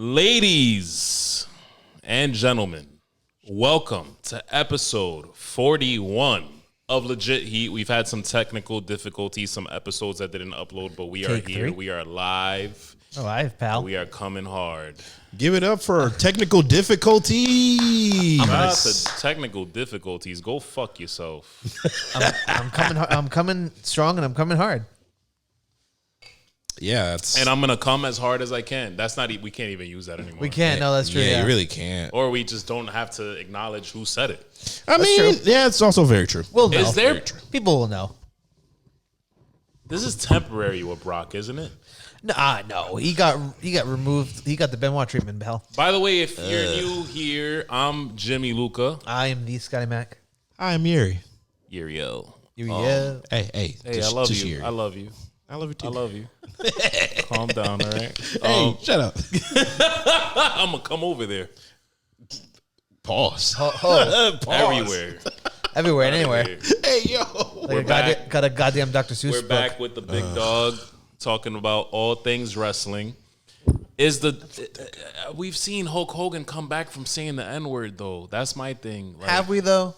Ladies and gentlemen, welcome to episode 41 of Legit Heat. We've had some technical difficulties, some episodes that didn't upload, but we are here. We are live. Alive, pal. We are coming hard. Give it up for technical difficulties. Shout out to technical difficulties. Go fuck yourself. I'm coming strong and I'm coming hard. Yeah, and I'm gonna come as hard as I can. That's not. We can't even use that anymore. We can't. No, that's true. Yeah, you really can't. Or we just don't have to acknowledge who said it. I mean, true. yeah, it's also very true. We'll know. Is there? People will know. This is temporary with Brock, isn't it? No. He got removed. He got the Benoit treatment, pal. By the way, if you're new here, I'm Jimmy Luca. I am the Scotty Mac. I'm Yuri. Uriel. Yeah. Hey, Hey, I love you. Yuri. I love you. I love you too. I love you. Calm down, all right? Hey, shut up. I'm going to come over there. Pause. Oh, Everywhere. everywhere and anywhere. Hey, yo. Like got a goddamn Dr. Seuss We're book. back with the big dog talking about all things wrestling. We've seen Hulk Hogan come back from saying the N-word, though. That's my thing. Like, Have we, though?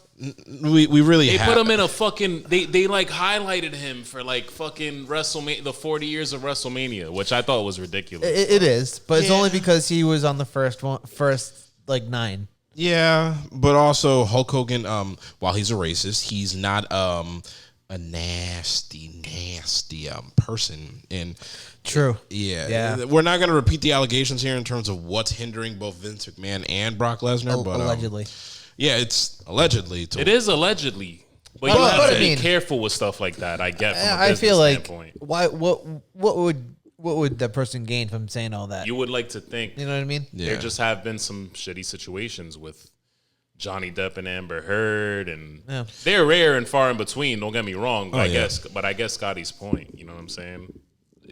We really They have. put him in a fucking. They like highlighted him for like fucking WrestleMania, the 40 years of WrestleMania, which I thought was ridiculous. It is, but it's Yeah. only because he was on the first 9. Yeah, but also Hulk Hogan, while he's a racist, he's not a nasty person. And True. yeah, we're not going to repeat the allegations here in terms of what's hindering both Vince McMahon and Brock Lesnar. But Allegedly. yeah, it's allegedly. It is allegedly, but you have to be careful with stuff like that. I get. From a I feel like standpoint. why? What would that person gain from saying all that? You would like to think. You know what I mean? Yeah. There just have been some shitty situations with Johnny Depp and Amber Heard, and they're rare and far in between. Don't get me wrong, but I guess Scotty's point. You know what I'm saying?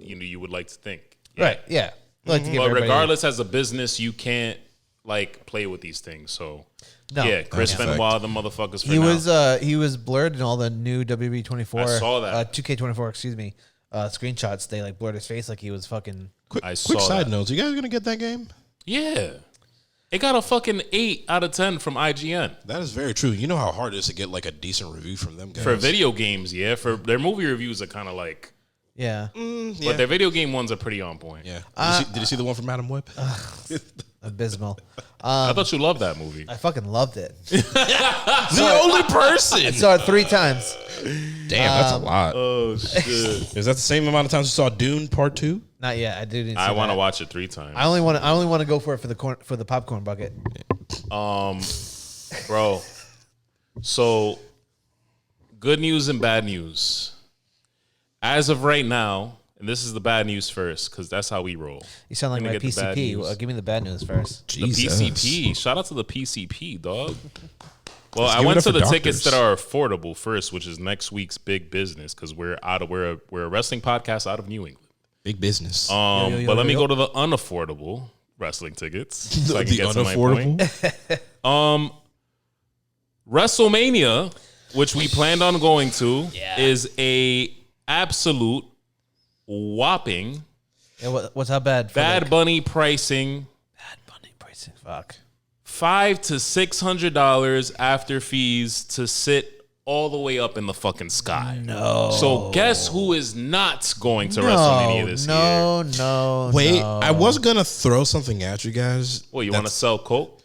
You would like to think, Right? Yeah. Like to give but everybody- regardless, as a business, you can't like play with these things. So No. yeah, Chris That's a Benoit, the motherfuckers. For he was blurred in all the new WWE 24. I saw that. 2K24, excuse me. Screenshots. They like blurred his face like he was fucking. Quick I saw side that. notes. You guys going to get that game? Yeah. It got a fucking 8 out of 10 from IGN. That is very true. You know how hard it is to get like a decent review from them guys. For video games, yeah. For their movie reviews are kind of like, Yeah. but their video game ones are pretty on point. Yeah. Did you see the one from Adam Webb? Abysmal. I thought you loved that movie. I fucking loved it. The only person. I saw it 3 times. Damn, that's a lot. Oh shit! Is that the same amount of times you saw Dune Part 2? Not yet. I didn't. I want to watch it 3 times. I only want to go for it for the popcorn bucket. Bro. So, good news and bad news. As of right now, and this is the bad news first, because that's how we roll. You sound like Gonna my get the bad PCP. news. Give me the bad news first. Jesus. The PCP. Shout out to the PCP, dog. Well, Let's I give it went up to for the tickets doctors. that are affordable first, which is next week's big business, because we're a wrestling podcast out of New England. Big business. But let me go to the unaffordable wrestling tickets. So I can The get to my point. WrestleMania, which we planned on going to, is a absolute whopping Yeah, what's how bad? Bad Bunny pricing. Bad Bunny pricing. Fuck. $500 to $600 after fees to sit all the way up in the fucking sky. No. So guess who is not going to WrestleMania this year? No. Wait, I was going to throw something at you guys. Well, you want to sell coke?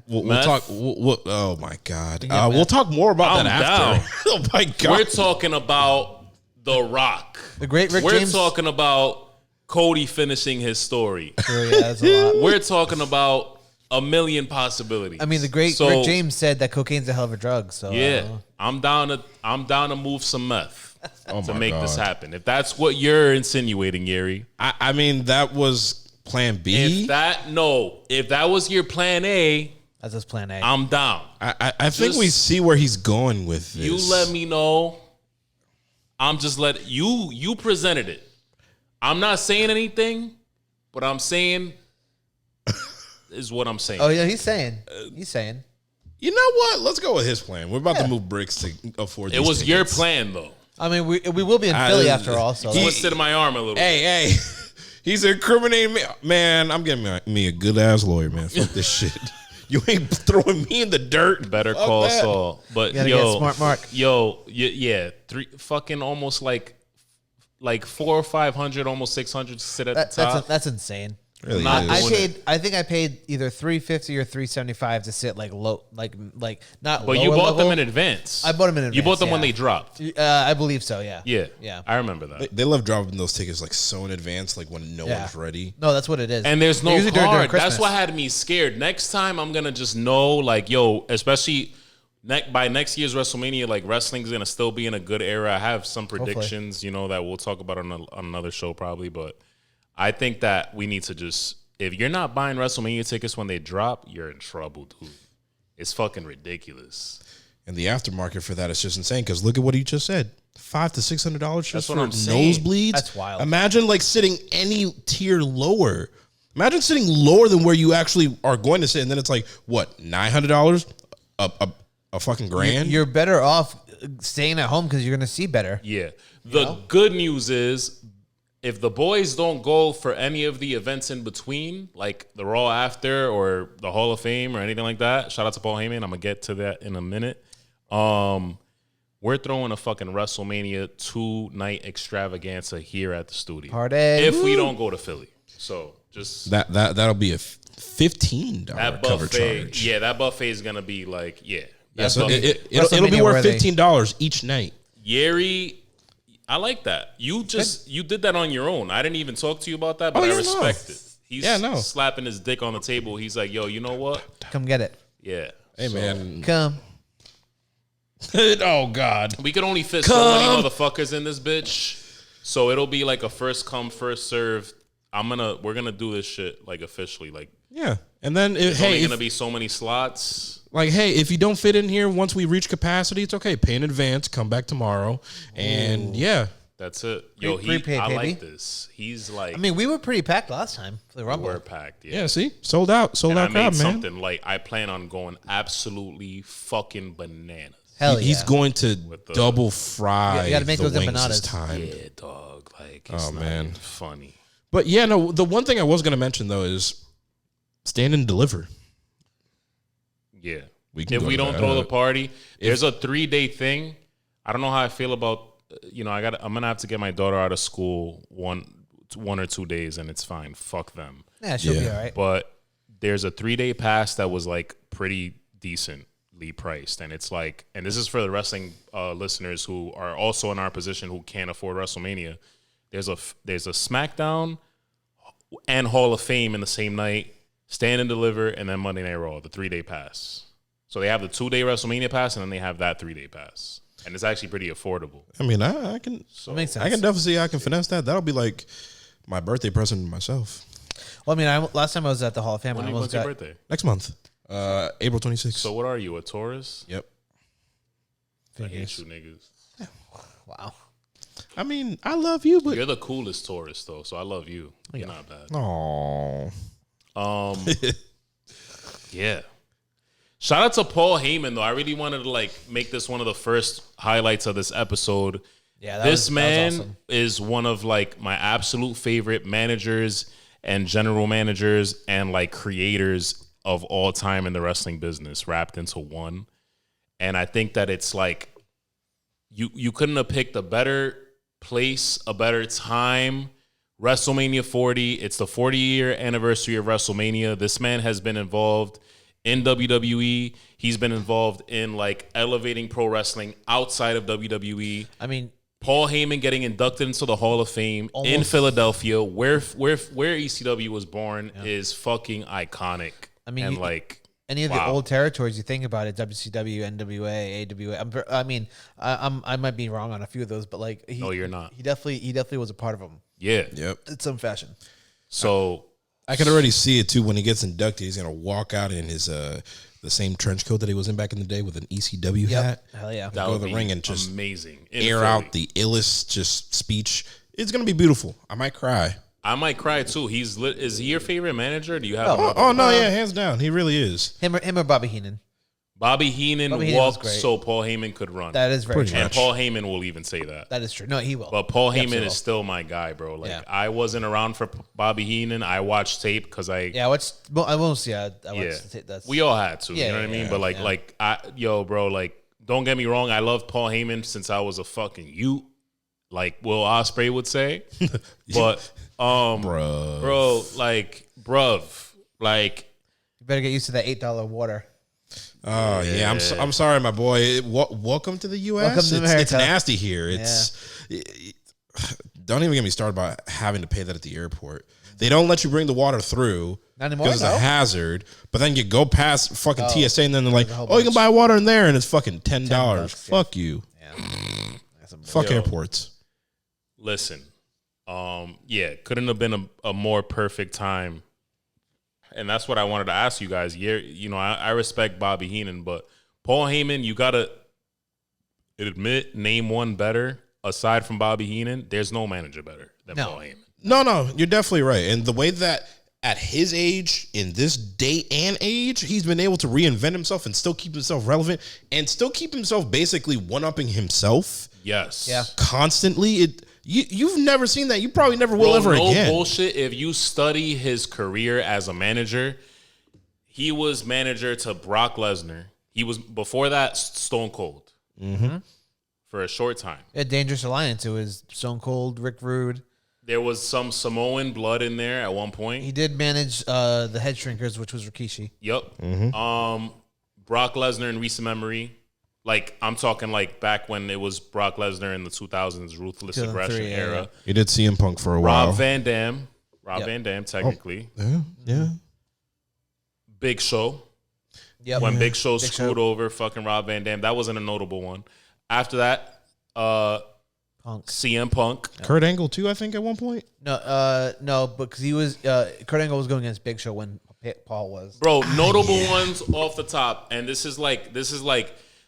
We'll Meth? talk. Oh, my God. We'll talk more about I'm that after. Oh, my God. We're talking about The Rock. The great Rick We're James. talking about Cody finishing his story. Sure, yeah, that's a lot. We're talking about a million possibilities. I mean, the great Rick James said that cocaine's a hell of a drug. So Yeah, I'm down to move some meth to my make this God. happen. If that's what you're insinuating, Yeri. I mean, that was plan B. If that was your plan A, that's his plan A. I'm down. I think we see where he's going with this. You let me know. I'm just letting you presented it. I'm not saying anything, but I'm saying is what I'm saying. Oh yeah, he's saying. He's saying. You know what? Let's go with his plan. We're about to move bricks to afford It these was your tickets. plan though. I mean, we will be in Philly after all. So Twisted my arm a little. Hey, He's incriminating me. Man, I'm getting me a good ass lawyer, man. Fuck this shit. You ain't throwing me in the dirt. Better call Saul. But you get smart Mark. Yeah, fucking almost like 400 or 500, almost 600 to sit at the top. That's insane. Really I think I paid either $350 or $375 to sit like low, like not. But you bought them in advance. I bought them in advance. You bought them when they dropped. I believe so. Yeah. Yeah. I remember that. They love dropping those tickets like so in advance, like when no one's ready. No, that's what it is. And there's no Usually during card. Christmas. That's what had me scared. Next time I'm gonna just know, like, yo, especially by next year's WrestleMania, like wrestling's gonna still be in a good era. I have some predictions, that we'll talk about on another show probably, but I think that we need to just. If you're not buying WrestleMania tickets when they drop, you're in trouble, dude. It's fucking ridiculous. And the aftermarket for that is just insane because look at what he just said. $500 to $600 just for saying. nosebleeds. That's wild. Imagine like sitting any tier lower. Imagine sitting lower than where you actually are going to sit, and then it's like what, $900? A fucking grand? You're better off staying at home because you're going to see better. Yeah. The good news is, if the boys don't go for any of the events in between, like the Raw after or the Hall of Fame or anything like that, shout out to Paul Heyman. I'm going to get to that in a minute. We're throwing a fucking WrestleMania 2-night extravaganza here at the studio. Party. If we don't go to Philly. So just... That'll be a $15 that cover buffet, charge. Yeah, that buffet is going to be like, So it'll be worth $15 each night. Yeri... I like that. You did that on your own. I didn't even talk to you about that, but I respect it. He's slapping his dick on the table. He's like, yo, you know what? Come get it. Yeah. Hey, man. Come. Oh, God. We could only fit so many motherfuckers in this bitch. So it'll be like a first come, first serve. We're gonna do this shit like officially. Like, yeah. And then there's only gonna be so many slots. Like, hey, if you don't fit in here once we reach capacity, it's okay. Pay in advance, come back tomorrow. And that's it. Yo, I like this. He's like, I mean, we were pretty packed last time for the Rumble. We were packed, yeah. See? Sold out crowd, man. Something like, I plan on going absolutely fucking bananas. Hell yeah. He's going to double fry. You got to make those empanadas this time. Yeah, dog. Like, it's not even funny. But yeah, no, the one thing I was going to mention, though, is stand and deliver. Yeah. If we don't throw the party, there's a 3-day thing. I don't know how I feel about, I'm going to have to get my daughter out of school one or 2 days, and it's fine. Fuck them. Yeah, she'll be all right. But there's a 3-day pass that was like pretty decently priced. And it's like, and this is for the wrestling listeners who are also in our position who can't afford WrestleMania. There's a SmackDown and Hall of Fame in the same night. Stand and Deliver, and then Monday Night Raw, the 3-day pass. So they have the 2-day WrestleMania pass, and then they have that 3-day pass. And it's actually pretty affordable. I mean, I can. So, makes sense. I can definitely see I can finesse that. That'll be like my birthday present to myself. Well, I mean, last time I was at the Hall of Fame, when's your birthday? Next month, April 26th. So what are you, a Taurus? Yep. I hate you niggas. Wow. I mean, I love you, but you're the coolest Taurus, though. So I love you. You're not bad. Aww. Yeah. Shout out to Paul Heyman, though. I really wanted to make this one of the first highlights of this episode. Yeah, this man awesome. is one of my absolute favorite managers and general managers and creators of all time in the wrestling business, wrapped into one. And I think that it's you couldn't have picked a better place, a better time. WrestleMania 40. It's the 40-year anniversary of WrestleMania. This man has been involved in WWE. He's been involved in elevating pro wrestling outside of WWE. I mean, Paul Heyman getting inducted into the Hall of Fame in Philadelphia, where ECW was born, is fucking iconic. I mean, and any of the old territories you think about it, WCW, NWA, AWA. I might be wrong on a few of those, but no, you're not. He definitely was a part of them. Yeah. Yep. In some fashion. So I can already see it too when he gets inducted. He's gonna walk out in his the same trench coat that he was in back in the day with an ECW hat. Hell yeah. that Go would to the be ring and just amazing. air out the illest just speech. It's gonna be beautiful. I might cry. I might cry too. He's lit. Is he your favorite manager? Do you have? Oh no, yeah, hands down, he really is. Him or Bobby Heenan. Bobby Heenan was walked great. so Paul Heyman could run. That is very Pretty true. and Paul Heyman will even say that. That is true. No, he will. But Paul He Heyman absolutely is still my guy, bro. Like Yeah. I wasn't around for Bobby Heenan. I watched tape because I Yeah, I watched yeah. that's We all had to. Yeah, you know what I mean? But bro, like don't get me wrong. I love Paul Heyman since I was a fucking youth, like Will Ospreay would say. But bro, like bruv, like you better get used to that $8 water. Oh yeah, I'm sorry, my boy. Welcome to the U.S. Welcome to America. It's nasty here. Don't even get me started about having to pay that at the airport. They don't let you bring the water through Not anymore, because it's no? a hazard. But then you go past fucking TSA, and then they're like, a whole "Oh, you can bunch. buy water in there," and it's fucking $10. yeah. Fuck you. Yeah. That's some Fuck Yo. airports. listen, couldn't have been a more perfect time. And that's what I wanted to ask you guys. I respect Bobby Heenan, but Paul Heyman, you gotta admit, name one better aside from Bobby Heenan. There's no manager better than No. Paul Heyman. No, you're definitely right. And the way that at his age, in this day and age, he's been able to reinvent himself and still keep himself relevant and still keep himself basically one-upping himself. Yes. Yeah. Constantly. You've never seen that. You probably never will ever no again. bullshit. If you study his career as a manager, he was manager to Brock Lesnar. He was before that Stone Cold for a short time. A Dangerous Alliance. It was Stone Cold, Rick Rude. There was some Samoan blood in there at one point. He did manage the Head Shrinkers, which was Rikishi. Yep. Brock Lesnar in recent memory. Like, I'm talking like back when it was Brock Lesnar in the 2000s Ruthless 2003, Aggression yeah, era. yeah. You did CM Punk for a while. Rob Van Dam, Yep. technically. Yeah. Big Show. Yep. When Big Show Big screwed Show. over fucking Rob Van Dam. That wasn't a notable one. After that, Punk. CM Punk. Kurt Angle too, I think, at one point. No, because he was Kurt Angle was going against Big Show when Paul was. Bro, notable ones off the top. And this is like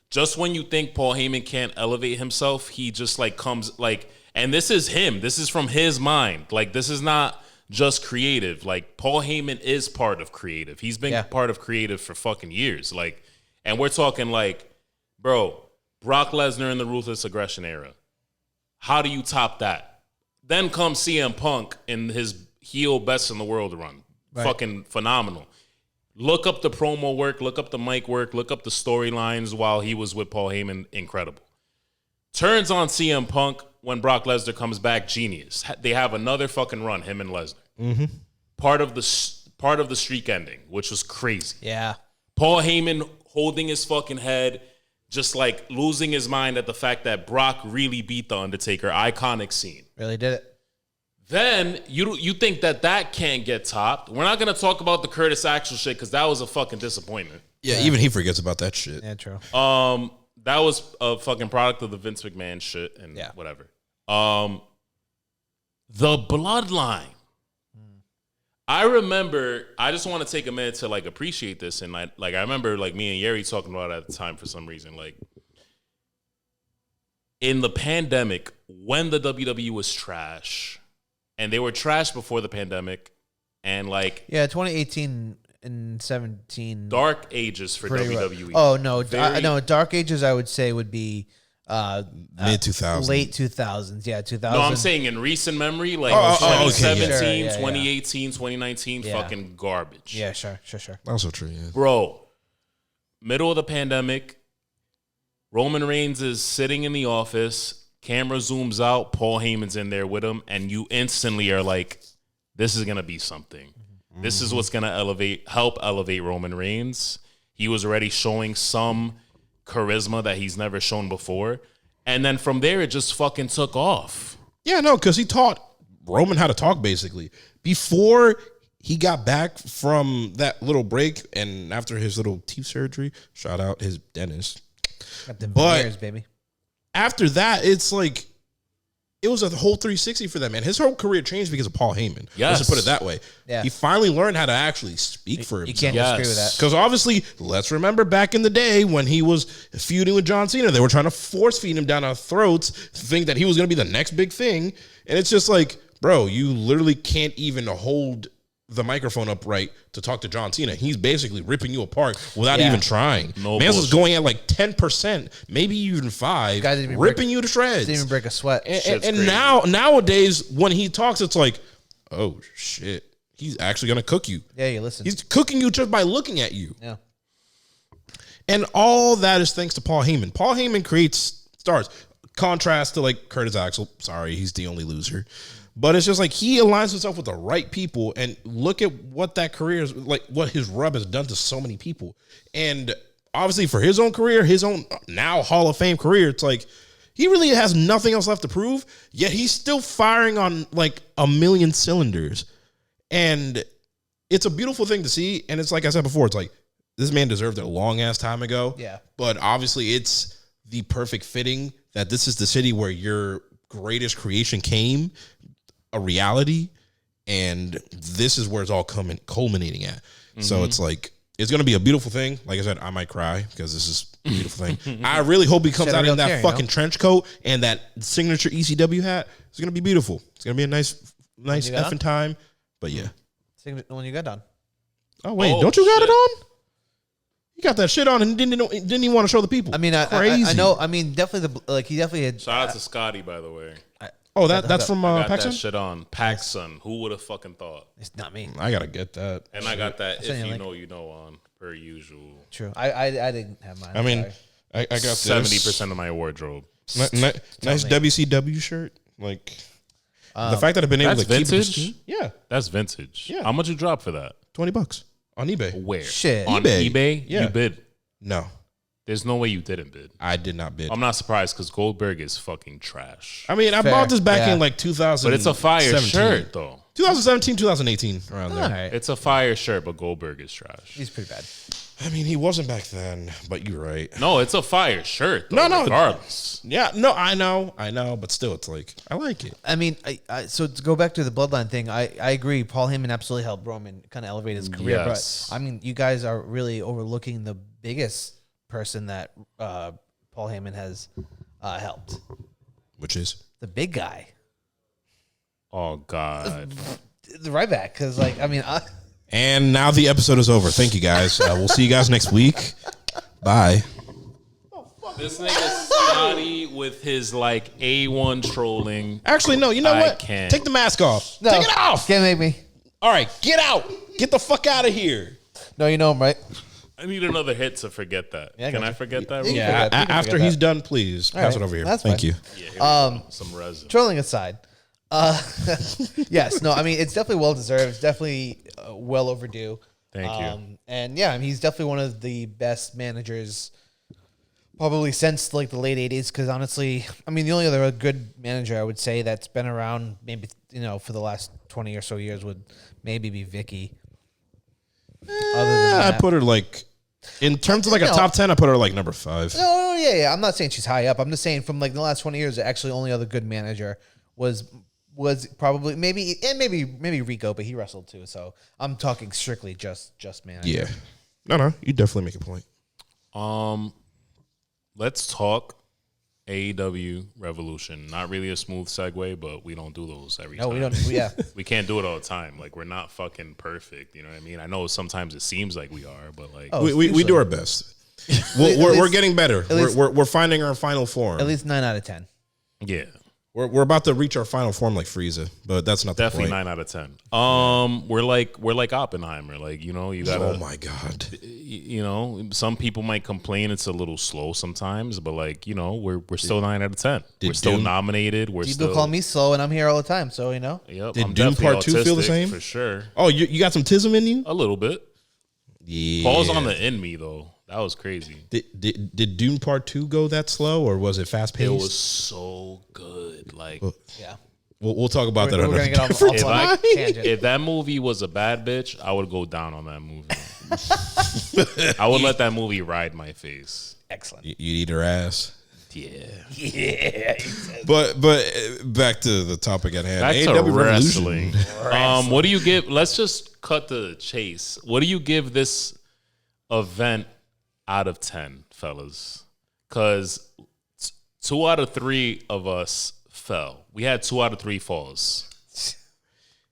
just when you think Paul Heyman can't elevate himself, he just like comes like, and this is him. This is from his mind. Like, this is not just creative. Like, Paul Heyman is part of creative. He's been part of creative for fucking years. Like, and we're talking like, bro, Brock Lesnar in the Ruthless Aggression era. How do you top that? Then comes CM Punk in his heel best in the world run. Right. Fucking phenomenal. Look up the promo work, look up the mic work, look up the storylines while he was with Paul Heyman. Incredible. Turns on CM Punk when Brock Lesnar comes back. Genius. They have another fucking run, him and Lesnar. Mm-hmm. Part of the streak ending, which was crazy. Yeah. Paul Heyman holding his fucking head, just like losing his mind at the fact that Brock really beat The Undertaker. Iconic scene. Really did it. Then you think that can't get topped. We're not going to talk about the Curtis Axel shit because that was a fucking disappointment. Yeah, even he forgets about that shit. Yeah, true. That was a fucking product of the Vince McMahon shit and whatever. The Bloodline. I remember, I just want to take a minute to like appreciate this. And I remember like me and Yeri talking about it at the time for some reason. Like, in the pandemic, when the WWE was trash, and they were trash before the pandemic, and like 2018 and 17. dark ages for pretty rough. WWE. Oh no, Very- no, Dark Ages I would say would be Mid 2000s. late 2000s. Yeah, 2000. No, I'm saying in recent memory, like okay, 2017, yeah. Sure, yeah, 2018, 2019, Yeah. fucking garbage. Yeah, sure. Also true, yeah. Bro, middle of the pandemic, Roman Reigns is sitting in the office, camera zooms out, Paul Heyman's in there with him, and you instantly are like, this is going to be something. Mm-hmm. This is what's going to help elevate Roman Reigns. He was already showing some charisma that he's never shown before. And then from there, it just fucking took off. Yeah, no, because he taught Roman how to talk, basically. Before he got back from that little break and after his little teeth surgery, shout out his dentist. Got them But- veneers, baby. After that, it's like, it was a whole 360 for that man. His whole career changed because of Paul Heyman. Yes. Let's just put it that way. Yeah. He finally learned how to actually speak for You himself. can't disagree with Yes. that. Because obviously, let's remember back in the day when he was feuding with John Cena, they were trying to force feed him down our throats, to think that he was going to be the next big thing. And it's just like, bro, you literally can't even hold the microphone upright to talk to John Cena. He's basically ripping you apart without even trying. No Mans was bullshit. going at like 10%, maybe even 5%, ripping you to shreds. Didn't even break a sweat. And nowadays, when he talks, it's like, oh shit, he's actually gonna cook you. Yeah, you listen. He's cooking you just by looking at you. Yeah. And all that is thanks to Paul Heyman. Paul Heyman creates stars. Contrast to like Curtis Axel. Sorry, he's the only loser. But it's just like he aligns himself with the right people, and look at what that career is like, what his rub has done to so many people. And obviously for his own career, his own now Hall of Fame career, it's like he really has nothing else left to prove, yet he's still firing on like a million cylinders. And it's a beautiful thing to see. And it's like I said before, it's like this man deserved it a long ass time ago. Yeah. But obviously it's the perfect fitting that this is the city where your greatest creation came a reality, and this is where it's all culminating at. So it's like, it's going to be a beautiful thing. Like I said, I might cry because this is a beautiful thing. I really hope he comes out in that fucking trench coat and that signature ECW hat. It's going to be beautiful. It's going to be a nice effing time. But yeah. When you got done. Oh, wait. Don't you got it on? You got that shit on and didn't even want to show the people. I mean, I know. I mean, definitely he definitely had. Shout out to Scotty, by the way. Oh, that's from I got Paxson? that shit on. Paxson. Who would have fucking thought? It's not me. I gotta get that. And I got that Send if you a you link. know on per usual. True. I didn't have mine. I mean, Sorry. I got 70% of my wardrobe. nice WCW shirt. Like the fact that I've been able to That's keep it. vintage? Yeah, That's vintage. Yeah. How much you drop for that? $20 on eBay. Where? Shit. On eBay. eBay? Yeah. You bid. No, There's no way you didn't bid. I did not bid. I'm not surprised because Goldberg is fucking trash. I mean, I Fair. bought this back Yeah. in like 2000. But it's a fire shirt, though. 2017, 2018, around there. All right. It's a fire shirt, but Goldberg is trash. He's pretty bad. I mean, he wasn't back then, but you're right. No, it's a fire shirt, though, No. regardless. Yeah, no, I know, but still, it's like I like it. I mean, so to go back to the bloodline thing, I agree. Paul Heyman absolutely helped Roman kind of elevate his career. Yes. But I mean, you guys are really overlooking the biggest person that Paul Heyman has helped. Which is The big guy, Oh, God. the right back. Because like, I mean, and now the episode is over. Thank you guys. We'll see you guys next week. Bye. This nigga Scotty with his like A1 trolling. Actually, no. You know I what? can't. Take the mask off. no, Take it off. Can't make me. All right, get out. Get the fuck out of here. No, you know him, right? I need another hit to forget that. Yeah, I Can got I you. forget that? Yeah. real Yeah. forget- you can After forget he's that. done, please pass right, it over here. that's Thank fine. you. quick? Yeah, here we go. Some resin. Trolling aside, yes, no, I mean it's definitely well deserved. It's definitely well overdue. Thank you. And yeah, I mean, he's definitely one of the best managers, probably since like the late '80s. Because honestly, I mean, the only other good manager I would say that's been around, maybe for the last 20 or so years, would maybe be Vicky. Other than I that, put her like, in terms of like a No. top 10, I put her like number 5. no, yeah. I'm not saying she's high up. I'm just saying from like the last 20 years, the actually only other good manager was probably maybe Rico, but he wrestled too. So I'm talking strictly just manager. Yeah. No, you definitely make a point. Let's talk AEW Revolution. Not really a smooth segue, but we don't do those every No, time. we don't. Yeah. We can't do it all the time. Like, we're not fucking perfect. You know what I mean? I know sometimes it seems like we are, but like, Oh, We do our best. We're getting better. least- We're finding our final form. At least 9 out of 10. yeah, We're about to reach our final form like Frieza, but that's not definitely the point. 9 out of 10. We're like Oppenheimer. Like, you gotta. Oh my god. Some people might complain it's a little slow sometimes, but like, we're still 9 out of 10. Did We're still Dune- nominated. We're People still call me slow, and I'm here all the time. So Yep, Did I'm Dune definitely Part 2 feel the autistic, same? for sure. Oh, you got some tism in you? A little bit. Yeah. Paul's on the in me though. That was crazy. Did Dune Part 2 go that slow, or was it fast paced? It was so good. Like, yeah, We'll talk about that we're on gonna a get different if I- time. tangent. if that movie was a bad bitch, I would go down on that movie. I would let that movie ride my face. Excellent. You'd eat her ass. Yeah. Yeah. But back to the topic at hand. Back to AEW wrestling. Revolution. What do you give? Let's just cut to the chase. What do you give this event out of 10, fellas? Because 2 out of 3 of us fell. We had 2 out of 3 falls.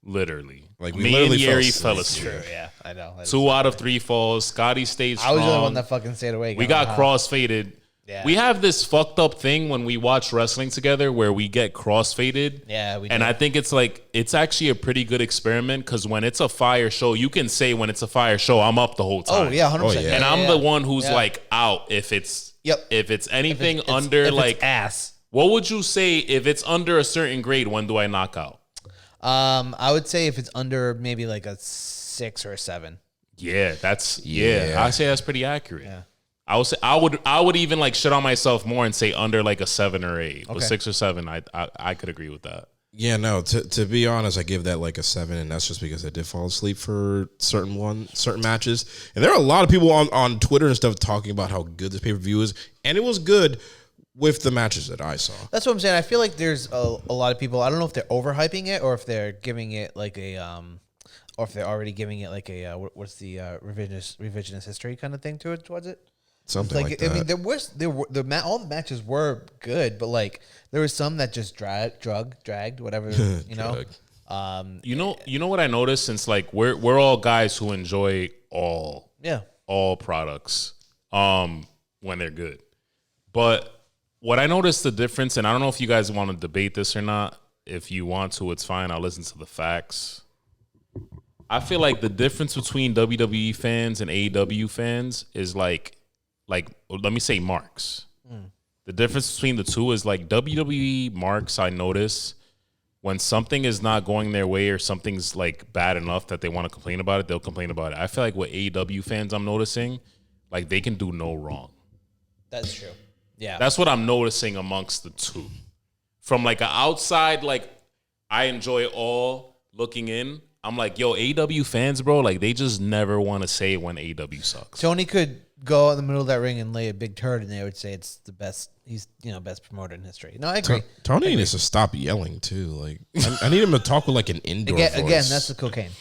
Literally. Like, we me literally and Yeri fell fell asleep. asleep. Yeah, I know. 2 out of 3 falls. Scotty stayed strong. I was the only one that fucking stayed awake. We got cross-faded. Yeah. We have this fucked up thing when we watch wrestling together where we get cross-faded. Yeah, we And did. I think it's actually a pretty good experiment because when it's a fire show, you can say when it's a fire show, I'm up the whole time. Oh, yeah, 100%. Oh, yeah. And I'm the one who's Yeah. like out if it's Yep. if it's anything If it's- under if like it's ass. what would you say if it's under a certain grade, when do I knock out? I would say if it's under maybe like a 6 or a 7. Yeah, I say that's pretty accurate. Yeah. I would say I would even like shit on myself more and say under like a 7 or 8. But 6 or 7, I could agree with that. Yeah, no. To be honest, I give that like a 7, and that's just because I did fall asleep for certain matches. And there are a lot of people on Twitter and stuff talking about how good this pay-per-view is, and it was good with the matches that I saw. That's what I'm saying. I feel like there's a lot of people. I don't know if they're overhyping it or if they're giving it like a or if they're already giving it like a what's the revisionist history kind of thing towards it. Something like that. I mean, all the matches were good, but like there was some that just dragged, whatever, you know. You know what I noticed, since like we're all guys who enjoy all products when they're good. But what I noticed the difference, and I don't know if you guys want to debate this or not. If you want to, it's fine. I'll listen to the facts. I feel like the difference between WWE fans and AEW fans is like let me say marks. The difference between the two is like WWE marks, I notice when something is not going their way or something's like bad enough that they want to complain about it, they'll complain about it. I feel like with AEW fans, I'm noticing like they can do no wrong. That's true. Yeah. That's what I'm noticing amongst the two. From like an outside, like I enjoy all looking in. I'm like, yo, AEW fans, bro, like they just never want to say when AEW sucks. Tony could go in the middle of that ring and lay a big turd, and they would say it's the best. He's best promoter in history. No, I agree. Tony needs to stop yelling too. Like I need him to talk with like an indoor voice. Again, that's the cocaine.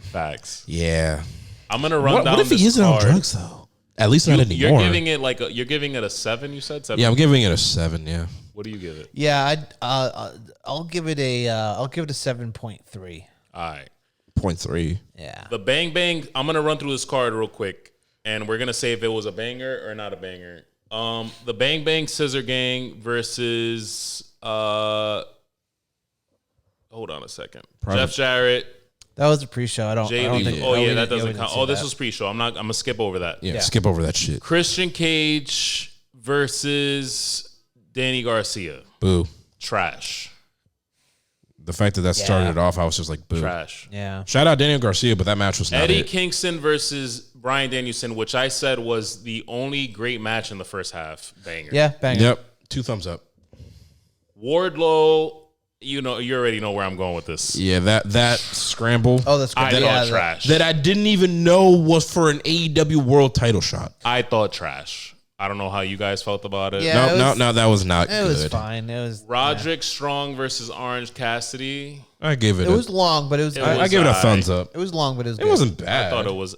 Facts. Yeah. I'm gonna run down. What if he isn't on drugs though? At least not anymore. You're giving it you're giving it a 7. You said 7. Yeah, I'm giving it a 7. Yeah. What do you give it? Yeah, I'll give it a 7.3. All right. 0.3. Yeah. The Bang Bang. I'm gonna run through this card real quick, and we're gonna say if it was a banger or not a banger. The Bang Bang Scissor Gang versus hold on a second. Jeff Jarrett. That was a pre-show. I don't think. That doesn't count. Oh, this was pre-show. I'm gonna skip over that. Yeah, skip over that shit. Christian Cage versus Danny Garcia. Boo. Trash. The fact that started off, I was just like, boo. Trash. Yeah. Shout out Daniel Garcia, but that match was not Eddie it. Kingston versus Bryan Danielson, which I said was the only great match in the first half. Banger. Yeah, banger. Yep. 2 thumbs up. Wardlow, you already know where I'm going with this. Yeah, that scramble. Oh, that's good. I thought trash. That I didn't even know was for an AEW world title shot. I thought trash. I don't know how you guys felt about it. Yeah. No, that was not good. It was fine. It was Roderick Strong versus Orange Cassidy. I gave it. It was long, but it was. I give it a thumbs up. It was long, but it was. It wasn't bad. I thought it was.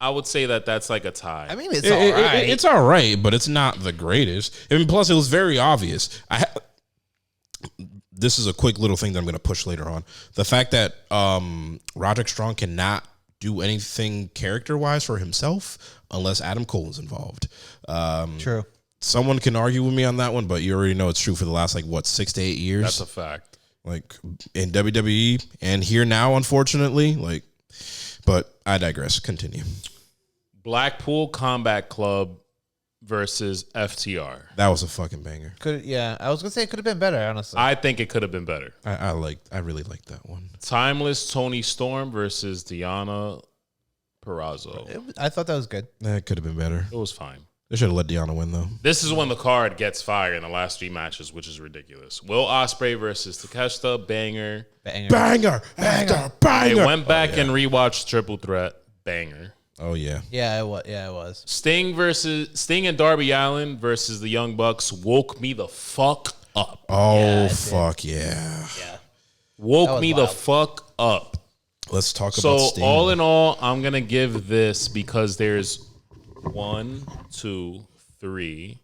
I would say that's like a tie. I mean, it's all right. It's all right, but it's not the greatest. I mean, plus it was very obvious. This is a quick little thing that I'm going to push later on. The fact that Roderick Strong cannot do anything character-wise for himself unless Adam Cole is involved. True. Someone can argue with me on that one, but you already know it's true for the last 6 to 8 years. That's a fact. Like in WWE and here now, unfortunately. But I digress. Continue. Blackpool Combat Club versus FTR. That was a fucking banger. I was gonna say it could have been better. Honestly, I think it could have been better. I really liked that one. Timeless Tony Storm versus Deonna Purrazzo. I thought that was good. That could have been better. It was fine. They should have let Deonna win though. This is when the card gets fire in the last 3 matches, which is ridiculous. Will Ospreay versus Takeshita, banger. Banger. I went back and rewatched Triple Threat, banger. Oh yeah. Yeah, it was. Sting and Darby Allin versus the Young Bucks woke me the fuck up. Oh fuck yeah. Yeah. Woke me wild. the fuck up. Let's talk about So Sting. all in all, I'm gonna give this because there's 1, 2, 3,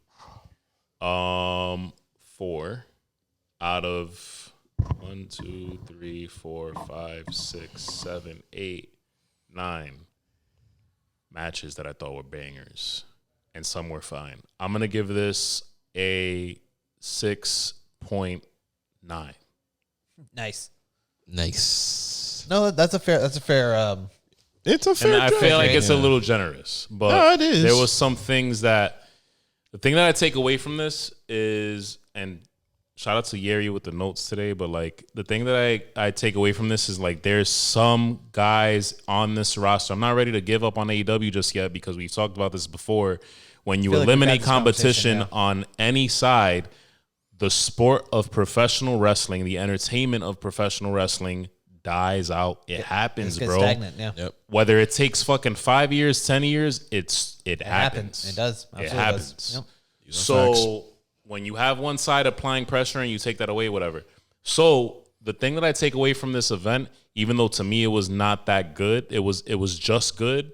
4 out of 1, 2, 3, 4, 5, 6, 7, 8, 9 matches that I thought were bangers, and some were fine. I'm gonna give this a 6.9. Nice. No, that's a fair. it's a fair. And I judge. feel like it's a little generous, but No, it is. there was some things that the thing that I take away from this is, and shout out to Yeri with the notes today, but like the thing that I take away from this is like there's some guys on this roster. I'm not ready to give up on AEW just yet because we've talked about this before. When you eliminate competition on any side, the sport of professional wrestling, the entertainment of professional wrestling dies out. It happens, bro. Stagnant, yeah. Yep. Whether it takes fucking 5 years, 10 years, it happens. It does. Absolutely It happens. does. Yep. So when you have one side applying pressure and you take that away, whatever. So the thing that I take away from this event, even though to me it was not that good, it was just good,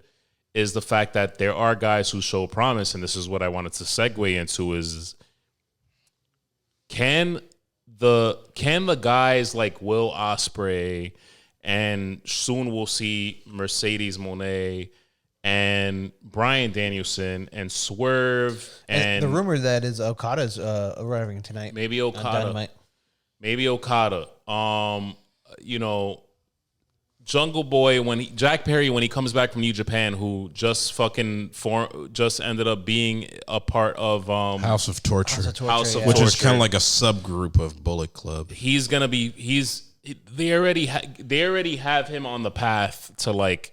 is the fact that there are guys who show promise, and this is what I wanted to segue into is can the guys like Will Ospreay, and soon we'll see Mercedes Moné and Bryan Danielson and Swerve and the rumor that is Okada's arriving tonight. maybe Okada. You know, Jungle Boy Jack Perry when he comes back from New Japan, who just ended up being a part of House of Torture, Which is kind of like a subgroup of Bullet Club. He's gonna be. They already have him on the path to like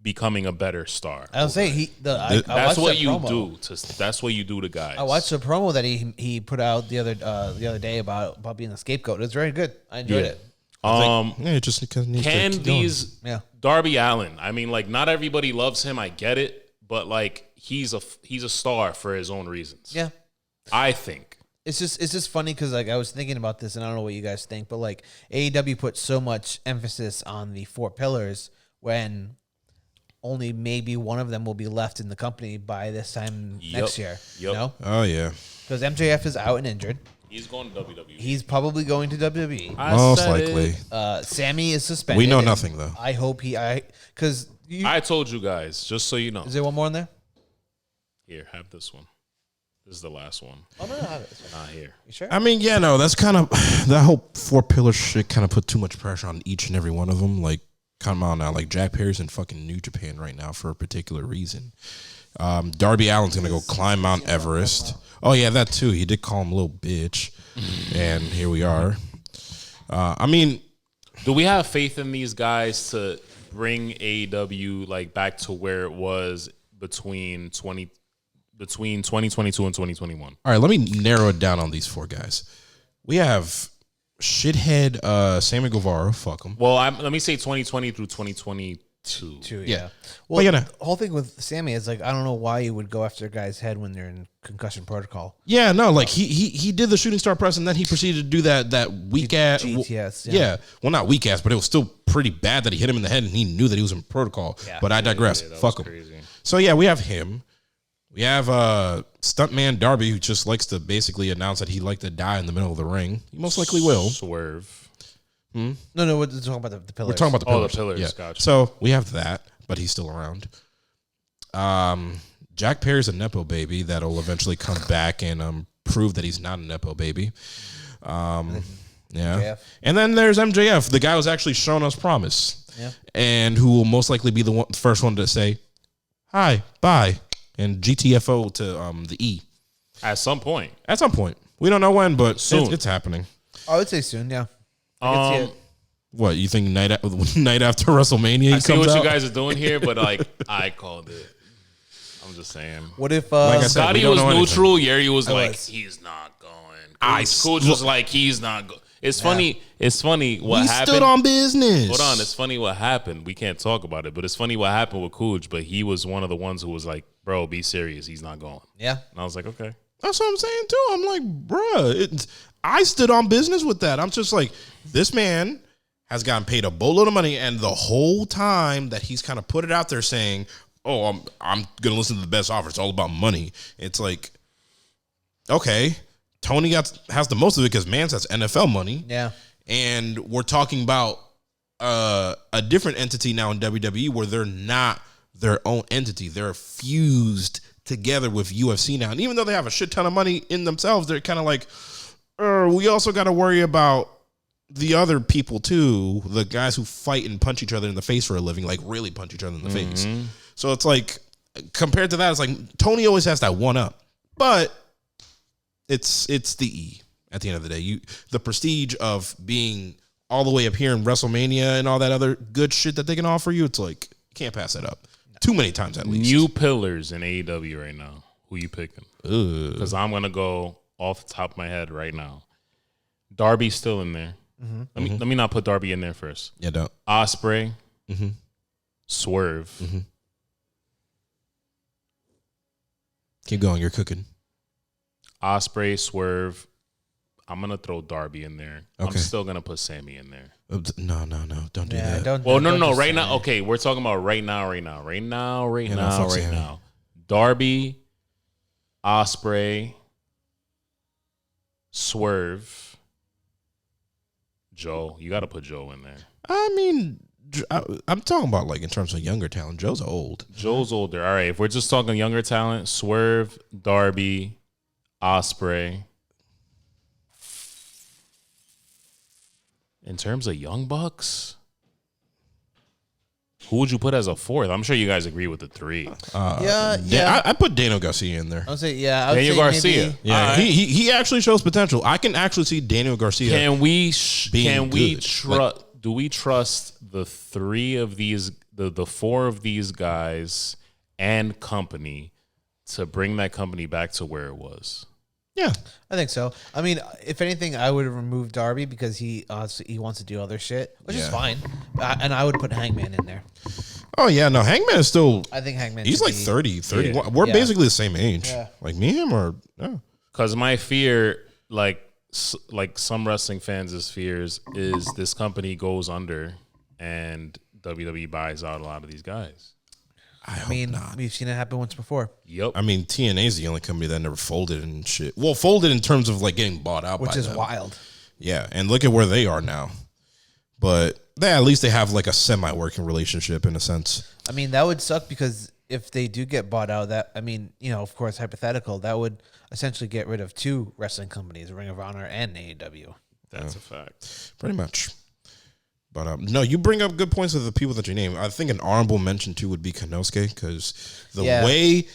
becoming a better star. I'll say that's what you do. That's what you do to guys. I watched the promo that he put out the other day about being a scapegoat. It was very good. I enjoyed it. Just because can these Darby Allin? I mean, like not everybody loves him. I get it, but like he's a star for his own reasons. Yeah, I think. It's just funny because like I was thinking about this and I don't know what you guys think, but like AEW put so much emphasis on the 4 pillars when only maybe one of them will be left in the company by this time next year. Yep. You know? Oh yeah. Because MJF is out and injured. He's going to WWE. He's probably going to WWE. Most likely. Sammy is suspended. We know nothing though. I hope because I told you guys, just so you know. Is there one more in there? Here, have this one. This is the last one. Oh no, I have it. Not here. You sure? I mean, yeah, no, that's kind of that whole 4 pillar shit. Kind of put too much pressure on each and every one of them. Like, come on now, like Jack Perry's in fucking New Japan right now for a particular reason. Darby Allin's gonna go climb Mount Everest. Oh yeah, that too. He did call him a little bitch, and here we are. I mean, do we have faith in these guys to bring AEW like back to where it was between 2022 and 2021? All right, let me narrow it down on these 4 guys. We have shithead Sammy Guevara. Fuck him. Well, let me say 2020 through 2022. Yeah. Well, the whole thing with Sammy is like I don't know why you would go after a guy's head when they're in concussion protocol. Yeah, no, like he did the shooting star press and then he proceeded to do that weak ass GTS. Yeah, well, not weak ass, but it was still pretty bad that he hit him in the head and he knew that he was in protocol. Yeah. But I digress. Fuck him. Crazy. So yeah, we have him. We have stuntman Darby, who just likes to basically announce that he'd like to die in the middle of the ring. He most likely will. Swerve. No, we're talking about the pillars. We're talking about the pillars. Oh, the pillars. Yeah. Gotcha. So we have that, but he's still around. Jack Perry's a Nepo baby that'll eventually come back and prove that he's not a Nepo baby. Yeah. MJF. And then there's MJF, the guy who's actually shown us promise. Yeah. And who will most likely be the first one to say, hi, bye, and GTFO to the E. At some point. At some point. We don't know when, but soon. It's happening. I would say soon, yeah. I can see it. What, you think night after WrestleMania? I see what you guys are doing here, but like I called it. I'm just saying. What if Scotty was neutral? Yeri was like, he's not going. Coach was like, he's not going. It's funny. It's funny what happened. He stood on business. Hold on. It's funny what happened. We can't talk about it, but it's funny what happened with Cooge. But he was one of the ones who was like, bro, be serious. He's not going. Yeah. And I was like, okay. That's what I'm saying too. I'm like, bruh, I stood on business with that. I'm just like, this man has gotten paid a boatload of money, and the whole time that he's kind of put it out there saying, oh, I'm gonna listen to the best offer. It's all about money. It's like, okay, Tony has the most of it because Mance has NFL money. Yeah. And we're talking about a different entity now in WWE where they're not their own entity. They're fused together with UFC now. And even though they have a shit ton of money in themselves, they're kind of like, we also got to worry about the other people too, the guys who fight and punch each other in the face for a living, like really punch each other in the face. So it's like, compared to that, it's like Tony always has that one up, but it's the E at the end of the day. The prestige of being all the way up here in WrestleMania and all that other good shit that they can offer you, it's like, you can't pass that up. Too many times at least. New pillars in AEW right now. Who you picking? Because I'm going to go off the top of my head right now. Darby's still in there. Let me not put Darby in there first. Yeah, don't. Ospreay, Swerve. Keep going. You're cooking. Ospreay, Swerve. I'm gonna throw Darby in there. Okay. I'm still gonna put Sammy in there. No. Don't do that. No. Right now. Okay, we're talking about right now. Darby, Ospreay, Swerve. Joe, you got to put Joe in there. I mean, I'm talking about like in terms of younger talent. Joe's old. Joe's older. All right, if we're just talking younger talent, Swerve, Darby, Ospreay. In terms of Young Bucks, who would you put as a fourth? I'm sure you guys agree with the three. I put Daniel Garcia in there. I would say Daniel Garcia. Maybe, yeah, he actually shows potential. I can actually see Daniel Garcia. Do we trust the three of these, the four of these guys and company to bring that company back to where it was? Yeah, I think so. I mean, if anything, I would remove Darby because he wants to do other shit, which is fine. And I would put Hangman in there. Oh, yeah. No, Hangman is still... I think Hangman he's like 30, 31. Yeah. We're basically the same age. Yeah. Like me, him, or... Because my fear, like some wrestling fans' fears, is this company goes under and WWE buys out a lot of these guys. I mean, we've seen it happen once before. Yep. I mean, TNA is the only company that never folded and shit. Well, folded in terms of like getting bought out, which by is them. Wild. Yeah, and look at where they are now. But at least they have like a semi-working relationship in a sense. I mean, that would suck because if they do get bought out, of course, hypothetical, that would essentially get rid of two wrestling companies, Ring of Honor and AEW. That's a fact. Pretty much. But no, you bring up good points of the people that you name. I think an honorable mention too would be Konosuke because the way,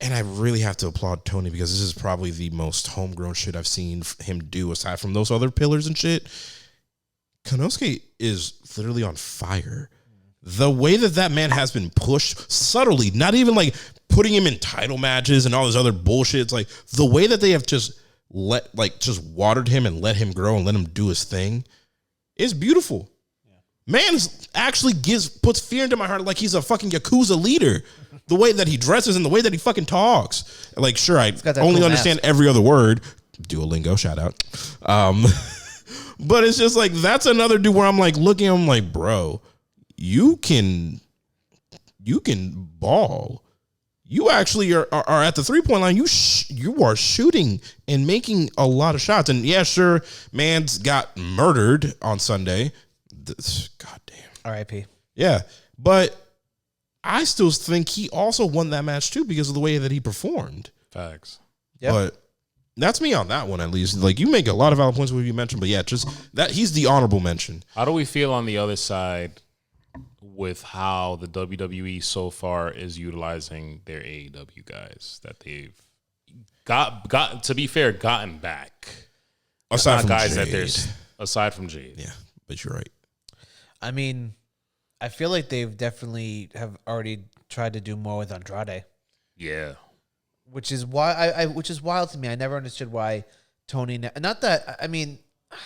and I really have to applaud Tony because this is probably the most homegrown shit I've seen him do aside from those other pillars and shit. Konosuke is literally on fire. The way that man has been pushed subtly, not even like putting him in title matches and all this other bullshit. It's like the way that they have just watered him and let him grow and let him do his thing. It's beautiful. Man actually puts fear into my heart like he's a fucking Yakuza leader. The way that he dresses and the way that he fucking talks. Like, sure, I only understand every other word. Duolingo, shout out. But it's just like, that's another dude where I'm like looking at him like, bro, you can ball. You actually are at the 3-point line. You are shooting and making a lot of shots. And yeah, sure, man's got murdered on Sunday. God damn. R.I.P. Yeah, but I still think he also won that match too because of the way that he performed. Facts. Yep. But that's me on that one at least. Like, you make a lot of valid points with what you mentioned, but yeah, just that he's the honorable mention. How do we feel on the other side with how the WWE so far is utilizing their AEW guys that they've got to be fair, gotten back? Aside from guys Jade. that there's aside from Jade. Yeah, but you're right. I mean, I feel like they've definitely have already tried to do more with Andrade. Yeah. Which is why which is wild to me. I never understood why Tony. Not that I mean,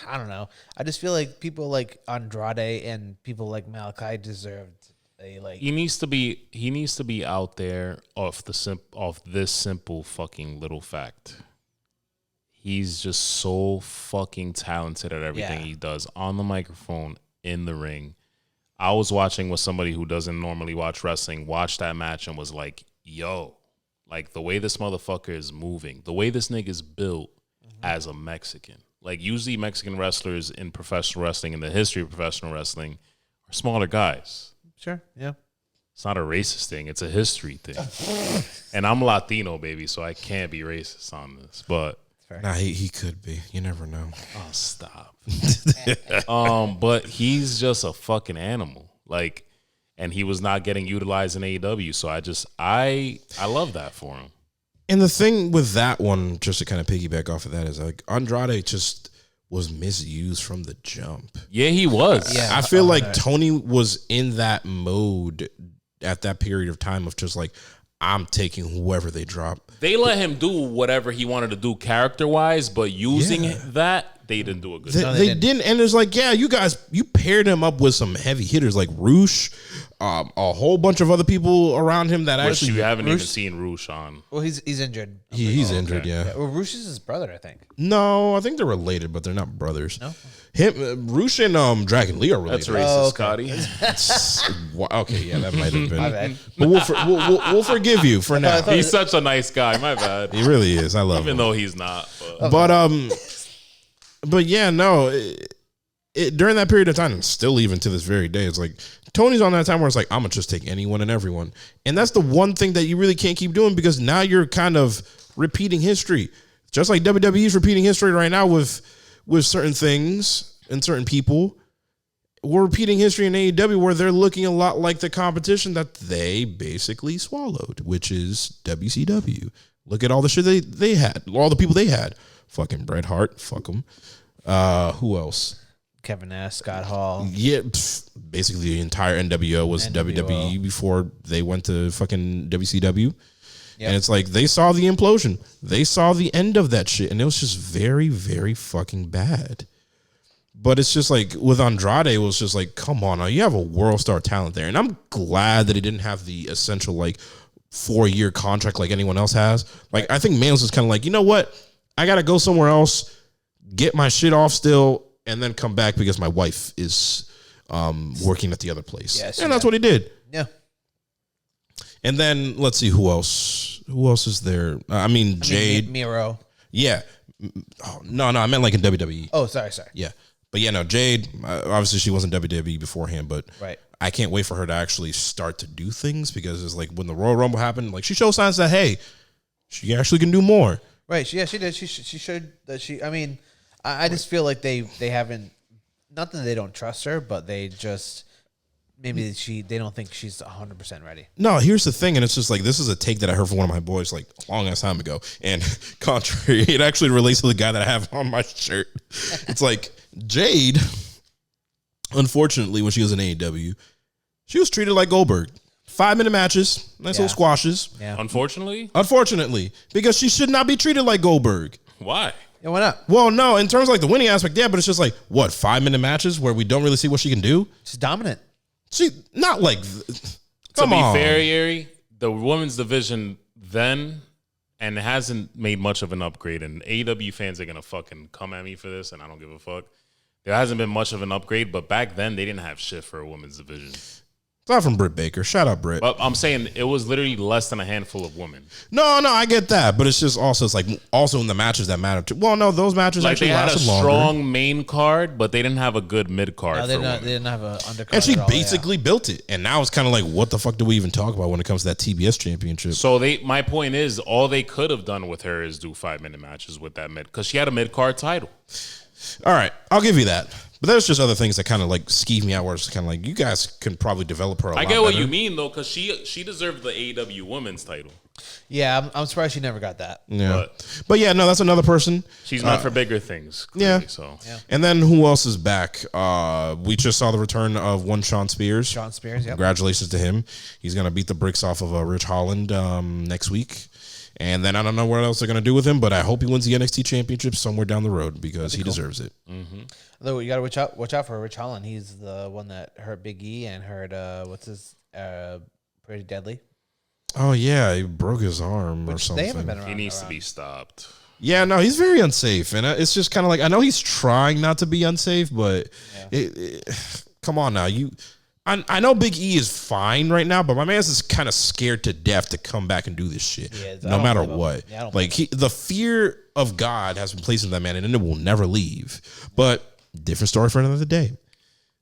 I don't know. I just feel like people like Andrade and people like Malachi deserved a like. He needs to be out there off this simple fucking little fact. He's just so fucking talented at everything he does on the microphone, in the ring. I was watching with somebody who doesn't normally watch wrestling, watch that match and was like, yo, like the way this motherfucker is moving, the way this nigga's built as a Mexican. Like, usually Mexican wrestlers in professional wrestling, in the history of professional wrestling, are smaller guys. Sure, yeah. It's not a racist thing. It's a history thing. And I'm Latino, baby, so I can't be racist on this. But nah, he could be. You never know. oh, stop. But he's just a fucking animal. Like, and he was not getting utilized in AEW. So I love that for him. And the thing with that one, just to kind of piggyback off of that, is like Andrade just was misused from the jump. Yeah, he was. Yeah. I feel like Tony was in that mode at that period of time of just like, I'm taking whoever they drop. They let him do whatever he wanted to do character-wise, but using that, they didn't do a good job. They didn't. And it's like, yeah, you guys, you paired him up with some heavy hitters like Roosh, a whole bunch of other people around him that Which actually. you haven't even seen Roosh on. Well, he's injured. He's injured, yeah. Well, Roosh is his brother, I think. No, I think they're related, but they're not brothers. No? Roosh and Dragon Lee are related. That's racist, Scotty. Okay, yeah, that might have been. My bad. But we'll forgive you for now. He's such a nice guy. My bad. He really is. I love him. Even though he's not. But yeah, no. During that period of time, and still even to this very day, it's like Tony's on that time where it's like, I'm gonna just take anyone and everyone, and that's the one thing that you really can't keep doing because now you're kind of repeating history, just like WWE's repeating history right now with certain things and certain people. We're repeating history in AEW where they're looking a lot like the competition that they basically swallowed, which is WCW. Look at all the shit they had, all the people they had. Fucking Bret Hart, fuck them. Who else? Kevin Nash, Scott Hall. Yeah, basically the entire NWO was WWE before they went to fucking WCW. Yep. And it's like they saw the implosion. They saw the end of that shit. And it was just very, very fucking bad. But it's just like with Andrade, it was just like, come on now, you have a world star talent there. And I'm glad that he didn't have the essential like 4-year contract like anyone else has. Like, I think Mans was kind of like, you know what? I got to go somewhere else, get my shit off still, and then come back because my wife is working at the other place. Yes, and that's what he did. Yeah. And then let's see who else. Who else is there? Jade. Miro. Yeah. Oh, no, I meant like in WWE. Oh, sorry. Yeah. But yeah, no, Jade, obviously she wasn't WWE beforehand, but right. I can't wait for her to actually start to do things because it's like when the Royal Rumble happened, like she showed signs that, hey, she actually can do more. Right. She did. She showed that I mean, I just feel like they haven't, not that they don't trust her, but they just, maybe they don't think she's 100% ready. No, here's the thing, and it's just like, this is a take that I heard from one of my boys like a long ass time ago, and contrary, it actually relates to the guy that I have on my shirt. It's like, Jade, unfortunately, when she was in AEW, she was treated like Goldberg. 5-minute matches, nice little squashes. Yeah. Unfortunately, because she should not be treated like Goldberg. Why? Yeah, why not? Well, no, in terms of like the winning aspect, yeah, but it's just like, what, 5-minute matches where we don't really see what she can do? She's dominant. She, not like, to be fair, Yeri, the women's division then, and it hasn't made much of an upgrade, and AEW fans are going to fucking come at me for this, and I don't give a fuck. There hasn't been much of an upgrade, but back then, they didn't have shit for a women's division. Not from Britt Baker. Shout out, Britt. But I'm saying it was literally less than a handful of women. No, I get that, but it's just also it's like also in the matches that matter too. Well, no, those matches like actually they had lasted a longer. Strong main card, but they didn't have a good mid card. No, they didn't have an undercard. And she basically built it, and now it's kind of like, what the fuck do we even talk about when it comes to that TBS championship? So my point is, all they could have done with her is do 5-minute matches with that mid, because she had a mid card title. All right, I'll give you that. But there's just other things that kind of like skeeve me out where it's kind of like, you guys can probably develop her a lot I get what better. you mean, though, because she deserved the AEW women's title. Yeah, I'm surprised she never got that. Yeah. But yeah, no, that's another person. She's meant for bigger things. Clearly, yeah. And then who else is back? We just saw the return of one Sean Spears. Sean Spears, yep. Congratulations to him. He's going to beat the bricks off of Rich Holland next week. And then I don't know what else they're going to do with him, but I hope he wins the NXT championship somewhere down the road because he deserves it. Mm-hmm. Although you got to watch out for Rich Holland. He's the one that hurt Big E and hurt Pretty Deadly. Oh yeah, he broke his arm or something. They haven't been around. He needs to be stopped. Yeah, no, he's very unsafe, and it's just kind of like, I know he's trying not to be unsafe, but come on now, I know Big E is fine right now, but my man's is kind of scared to death to come back and do this shit, no matter what. Yeah, like the fear of God has been placed in that man, and it will never leave. But different story for another day.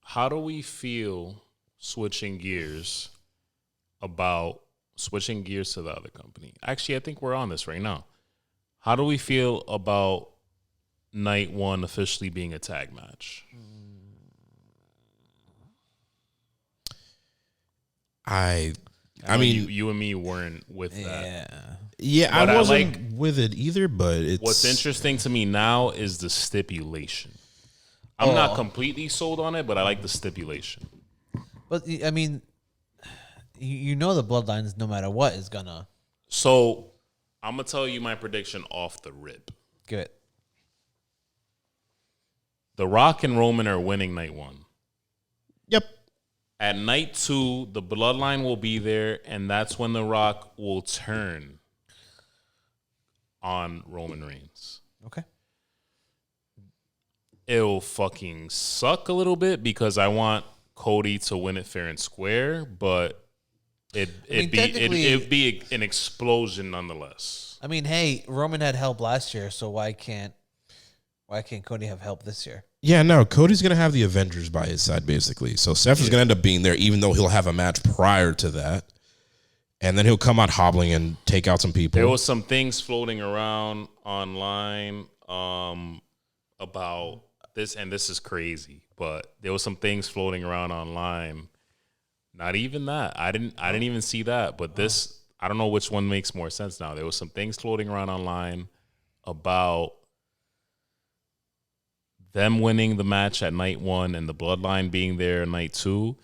How do we feel switching gears to the other company? Actually, I think we're on this right now. How do we feel about night one officially being a tag match? I mean, you and me weren't with that. Yeah, I wasn't with it either, but what's interesting to me now is the stipulation. I'm not completely sold on it, but I like the stipulation. But I mean, you know the bloodlines, no matter what, is gonna. So I'm gonna tell you my prediction off the rip. Give it. The Rock and Roman are winning night one. Yep. At night two, the bloodline will be there, and that's when The Rock will turn on Roman Reigns. Okay. It'll fucking suck a little bit because I want Cody to win it fair and square, but it'd be an explosion nonetheless. I mean, hey, Roman had help last year, so why can't Cody have help this year? Yeah, no, Cody's going to have the Avengers by his side, basically. So Seth is going to end up being there, even though he'll have a match prior to that. And then he'll come out hobbling and take out some people. There was some things floating around online about this, and this is crazy, but there was some things floating around online. Not even that. I didn't even see that, but this, I don't know which one makes more sense now. There was some things floating around online about them winning the match at night one and the bloodline being there night two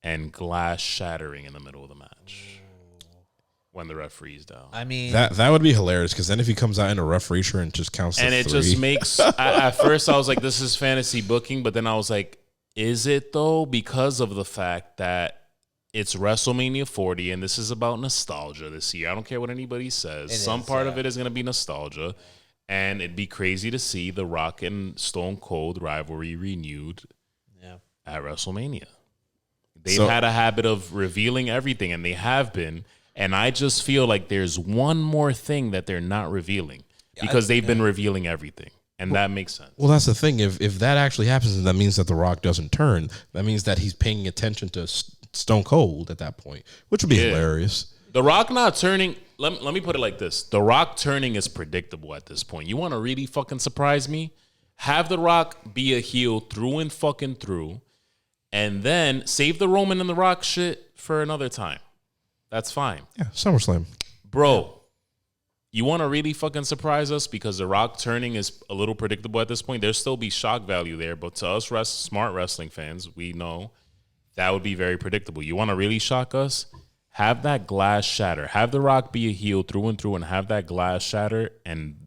and glass shattering in the middle of the match when the referee's down. I mean, that would be hilarious because then if he comes out in a referee shirt and just counts to and it three. just makes at first I was like, this is fantasy booking, but then I was like, is it though? Because of the fact that it's WrestleMania 40 and this is about nostalgia this year. I don't care what anybody says. Some part of it is going to be nostalgia. And it'd be crazy to see the Rock and Stone Cold rivalry renewed at WrestleMania. They've had a habit of revealing everything, and they have been. And I just feel like there's one more thing that they're not revealing because they've been revealing everything. And that makes sense. Well, that's the thing. If that actually happens, that means that The Rock doesn't turn. That means that he's paying attention to Stone Cold at that point, which would be hilarious. The Rock not turning, let me put it like this. The Rock turning is predictable at this point. You want to really fucking surprise me? Have The Rock be a heel through and fucking through, and then save the Roman and The Rock shit for another time. That's fine. Yeah, SummerSlam. Bro, you want to really fucking surprise us because The Rock turning is a little predictable at this point. There'll still be shock value there, but to us smart wrestling fans, we know that would be very predictable. You want to really shock us? Have that glass shatter. Have The Rock be a heel through and through and have that glass shatter and,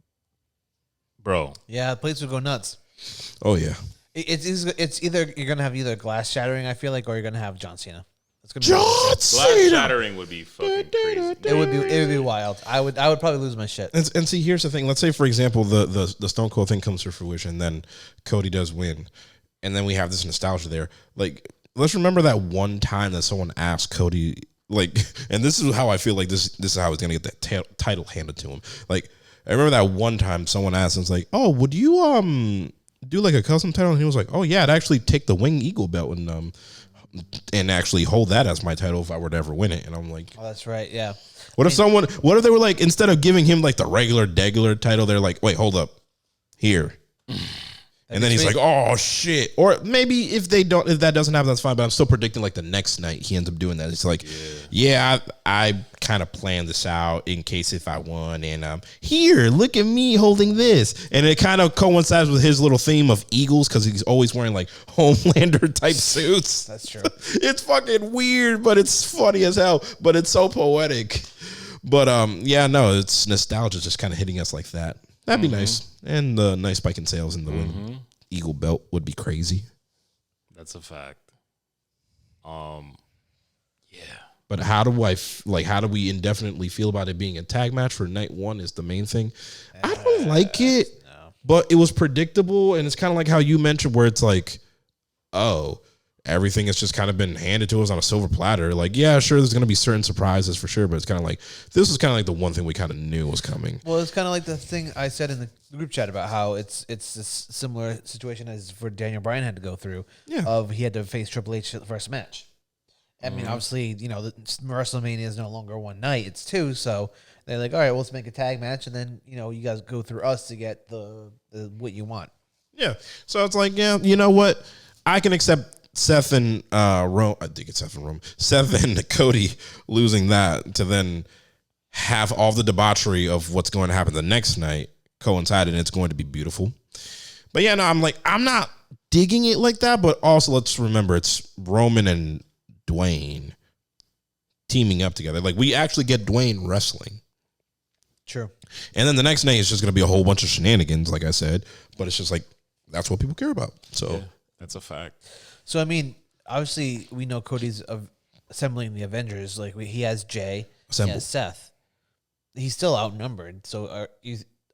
bro. Yeah, the place would go nuts. Oh, yeah. It's either you're going to have either glass shattering, I feel like, or you're going to have John Cena. It's gonna John Cena! Glass shattering would be fucking crazy. It would be wild. I would probably lose my shit. And see, here's the thing. Let's say, for example, the Stone Cold thing comes to fruition, then Cody does win, and then we have this nostalgia there. Like, let's remember that one time that someone asked Cody, like, and this is how I feel like this is how he's gonna get that title handed to him. Like, I remember that one time someone asked him, it's like, oh, would you do like a custom title? And he was like, oh yeah, I'd actually take the Wing Eagle belt and actually hold that as my title if I were to ever win it. And I'm like, oh, that's right, yeah. What if they were like, instead of giving him like the regular title, they're like, wait, hold up, here. And then he's like, oh shit. Or maybe if that doesn't happen, that's fine. But I'm still predicting like the next night he ends up doing that. It's like, yeah, I kind of planned this out in case if I won. And here, look at me holding this. And it kind of coincides with his little theme of eagles because he's always wearing like Homelander type suits. That's true. It's fucking weird, but it's funny as hell. But it's so poetic. But yeah, no, it's nostalgia just kind of hitting us like that. That'd be nice. And the nice spike in sales in the Eagle belt would be crazy. That's a fact. Yeah. But how do we indefinitely feel about it being a tag match for night one is the main thing. I don't like it, but it was predictable. And it's kind of like how you mentioned where it's like, oh, everything has just kind of been handed to us on a silver platter. Like, yeah, sure, there's going to be certain surprises for sure, but it's kind of like, this is kind of like the one thing we kind of knew was coming. Well, it's kind of like the thing I said in the group chat about how it's this similar situation as for Daniel Bryan had to go through. Yeah. Of he had to face Triple H at the first match. I mean, obviously, the WrestleMania is no longer one night; it's two. So they're like, all right, well, let's make a tag match, and then you guys go through us to get the what you want. Yeah. So it's like, yeah, you know what? I can accept Seth and Rome. I think it's Seth and Rome. Seth and Cody losing that to then have all the debauchery of what's going to happen the next night coincide, and it's going to be beautiful. But yeah, no, I'm not digging it like that. But also, let's remember it's Roman and Dwayne teaming up together. Like, we actually get Dwayne wrestling. True. And then the next night is just going to be a whole bunch of shenanigans, like I said. But it's just like, that's what people care about. So Yeah, that's a fact. So, I mean, obviously, we know Cody's assembling the Avengers. Like, he has Jay, he has Seth. He's still outnumbered. So,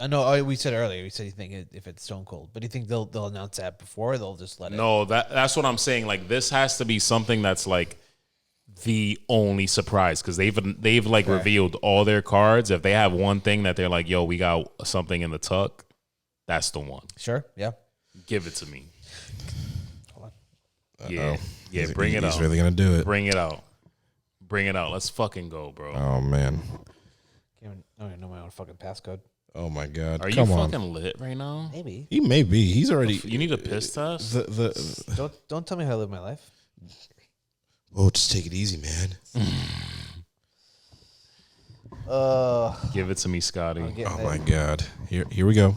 I know we said earlier, you think if it's Stone Cold. But do you think they'll announce that before, or they'll just let it? No, that's what I'm saying. Like, this has to be something that's like the only surprise, because they've like revealed all their cards. If they have one thing that they're like, yo, we got something in the tuck, that's the one. Sure, yeah. Give it to me. Hold on. Yeah, bring it out. He's really going to do it. Bring it out. Let's fucking go, bro. Oh, man. I don't even know my own fucking passcode. Oh, my God. Are you fucking lit right now? Maybe. He may be. He's already... You need a piss test? Don't tell me how to live my life. Oh, just take it easy, man. Give it to me, Scotty. Oh, my God. Here we go.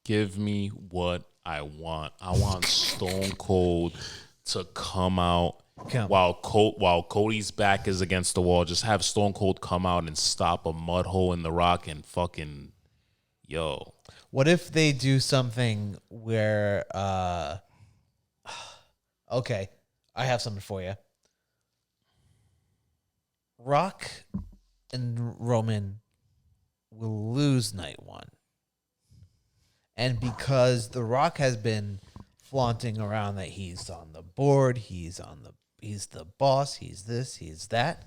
Give me what I want. I want Stone Cold to come out while Cody's back is against the wall. Just have Stone Cold come out and stop a mud hole in the Rock and fucking yo. What if they do something where okay, I have something for you. Rock and Roman will lose night one. And because The Rock has been flaunting around that he's on the board, he's the boss, he's this, he's that.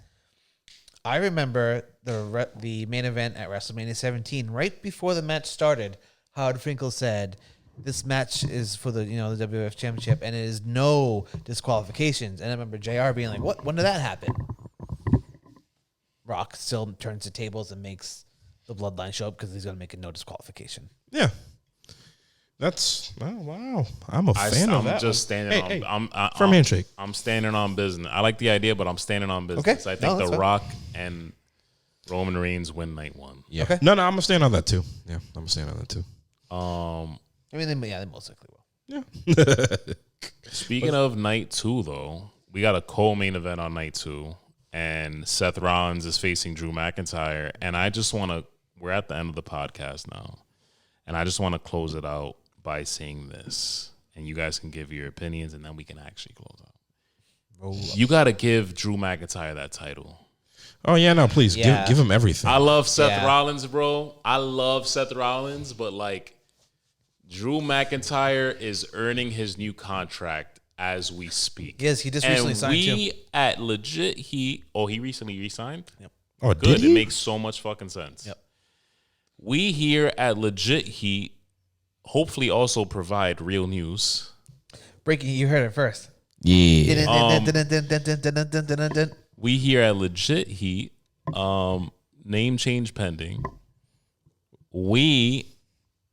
I remember the main event at WrestleMania 17, right before the match started, Howard Finkel said, "This match is for the the WWF Championship, and it is no disqualifications." And I remember JR being like, "What? When did that happen?" Rock still turns the tables and makes the Bloodline show up because he's going to make a no disqualification. Yeah. That's wow. I'm a fan of that. I'm just standing on. Firm handshake. I'm standing on business. I like the idea, but I'm standing on business. Okay. I think The Rock and Roman Reigns win night one. Yeah. Okay. No, I'm gonna stand on that too. Yeah, I'm gonna stand on that too. I mean, they most likely will. Yeah. Speaking of night two, though, we got a co-main event on night two, and Seth Rollins is facing Drew McIntyre. And I just want to. We're at the end of the podcast now, and I just want to close it out by saying this, and you guys can give your opinions, and then we can actually close out. You got to give Drew McIntyre that title. Oh yeah, no, please give him everything. I love Seth Rollins, bro. I love Seth Rollins, but like Drew McIntyre is earning his new contract as we speak. Yes, he just recently signed too. We at Legit Heat. Oh, he recently re-signed? Yep. Oh, Good. did he? It makes so much fucking sense. Yep. We here at Legit Heat hopefully also provide real news. Breaking, you heard it first. Yeah. We here at Legit Heat, name change pending. We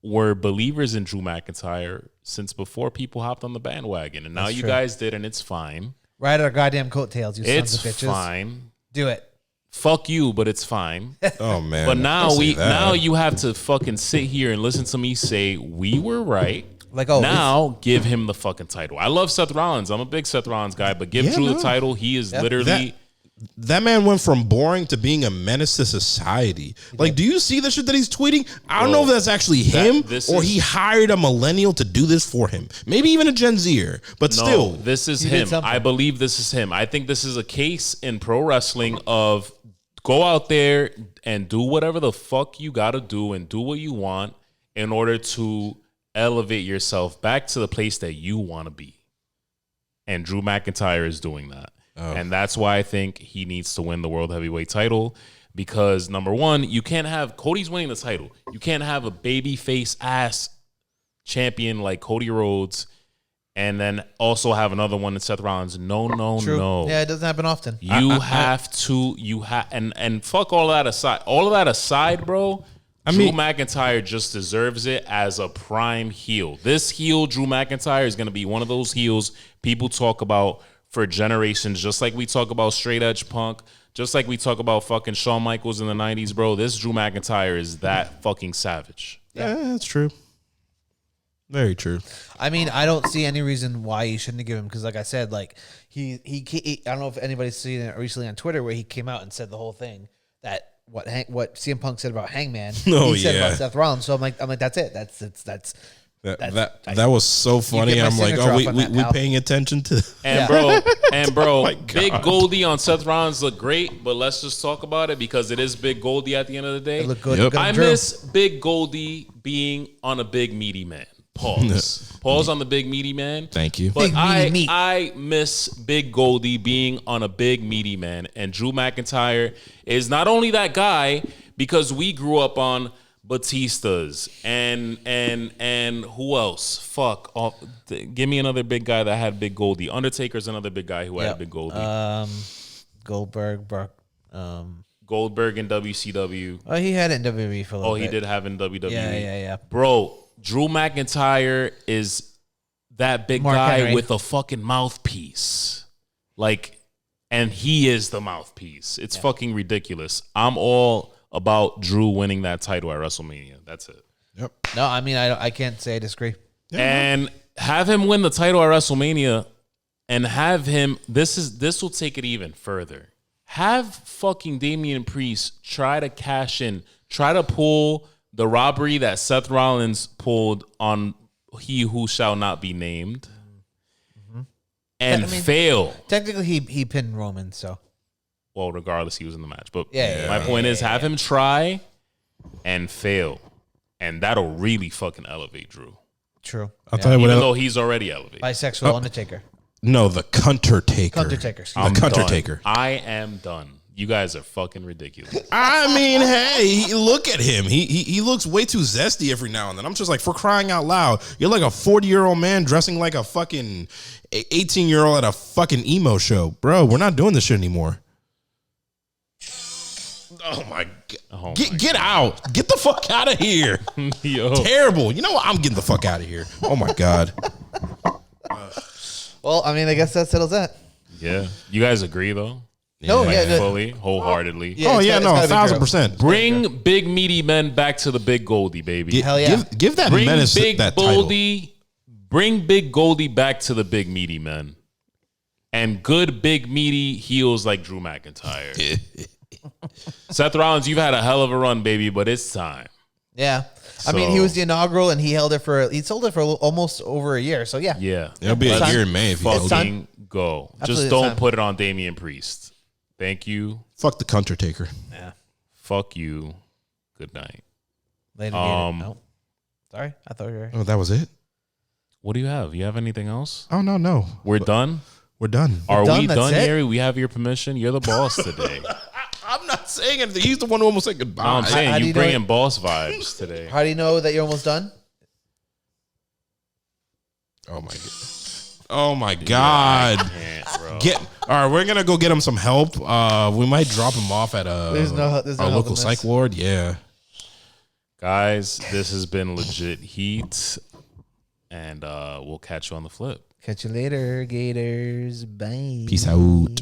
were believers in Drew McIntyre since before people hopped on the bandwagon, and now That's you true. guys did, and it's fine. Ride our goddamn coattails, you It's sons of bitches. fine. Do it. Fuck you, but it's fine. Oh man. But now Don't say that. now you have to fucking sit here and listen to me say we were right. Like, oh, now give him the fucking title. I love Seth Rollins. I'm a big Seth Rollins guy, but give Drew the title. He is literally that man went from boring to being a menace to society. Like, do you see the shit that he's tweeting? I don't know if that's actually him or he hired a millennial to do this for him. Maybe even a Gen Zer, but still. This is He did him. something. I believe this is him. I think this is a case in pro wrestling of go out there and do whatever the fuck you got to do and do what you want in order to elevate yourself back to the place that you want to be. And Drew McIntyre is doing that. Oh. And that's why I think he needs to win the World Heavyweight title. Because, number one, you can't have... Cody's winning the title. You can't have a babyface ass champion like Cody Rhodes and then also have another one in Seth Rollins. No. Yeah, it doesn't happen often. You have to... And fuck all that aside. All of that aside, bro... Drew McIntyre just deserves it as a prime heel. This heel, Drew McIntyre, is going to be one of those heels people talk about for generations, just like we talk about Straight Edge Punk, just like we talk about fucking Shawn Michaels in the 90s, bro. This Drew McIntyre is that fucking savage. Yeah, that's true. Very true. I mean, I don't see any reason why you shouldn't give him, because like I said, like he I don't know if anybody's seen it recently on Twitter where he came out and said the whole thing that what CM Punk said about Hangman, he said about Seth Rollins. So I'm like, that's it. That was so funny. I'm like, oh, we paying attention to. And bro, oh Big Goldie on Seth Rollins looked great, but let's just talk about it because it is Big Goldie at the end of the day. It looked good. Yep. I miss Big Goldie being on a big meaty man. Pause on the big meaty man. Thank you. But I miss Big Goldie being on a big meaty man. And Drew McIntyre is not only that guy, because we grew up on Batistas and who else? Fuck. Give me another big guy that had Big Goldie. Undertaker's another big guy who had Big Goldie. Goldberg in WCW. Oh, he had it in WWE for a little bit. Oh, he did have it in WWE. Yeah. Bro, Drew McIntyre is that big Mark guy Henry with a fucking mouthpiece. And he is the mouthpiece. It's fucking ridiculous. I'm all about Drew winning that title at WrestleMania. That's it. Yep. No, I mean, I can't say I disagree. Yeah. And have him win the title at WrestleMania and have him, this will take it even further. Have fucking Damian Priest try to cash in, try to pull the robbery that Seth Rollins pulled on He Who Shall Not Be Named, and fail. Technically, he pinned Roman, so. Well, regardless, he was in the match. But my point is, have him try and fail, and that'll really fucking elevate Drew. True. I'll tell you what. Even though he's already elevated. Bisexual Undertaker. No, the Cunter-Taker. Cunter-Taker. The Cunter-Taker. I am done. You guys are fucking ridiculous. I mean, hey, look at him. He looks way too zesty every now and then. I'm just like, for crying out loud, you're like a 40-year-old man dressing like a fucking 18-year-old at a fucking emo show. Bro, we're not doing this shit anymore. Oh my god. Get out. Get the fuck out of here. Yo. Terrible. You know what? I'm getting the fuck out of here. Oh my god. Well, I mean, I guess that settles that. Yeah. You guys agree though? No, fully, wholeheartedly. Yeah, 1,000%. Bring big meaty men back to the Big Goldie, baby. Hell yeah. Give that menace that title. Bring Big Goldie back to the big meaty men. And good big meaty heels like Drew McIntyre. Seth Rollins, you've had a hell of a run, baby, but it's time. Yeah. I mean, he was the inaugural, and he sold it for almost over a year. So yeah. Yeah. It'll be a year in May if he fucking go. Absolutely, just don't put it on Damian Priest. Thank you. Fuck the Cunter-Taker. Yeah. Fuck you. Good night. Later. No. Sorry, I thought you were. Oh, that was it? What do you have? You have anything else? Oh, no. We're done? We're done. Are we done, Harry? We have your permission. You're the boss today. I'm not saying anything. He's the one who almost said goodbye. No, I'm saying you bring in boss vibes today. How do you know that you're almost done? Oh my god. Oh my god. Yeah, bro. All right, we're gonna go get him some help. We might drop him off at there's no our local psych ward. Yeah. Guys, this has been Legit Heat. And we'll catch you on the flip. Catch you later, Gators. Bye. Peace out.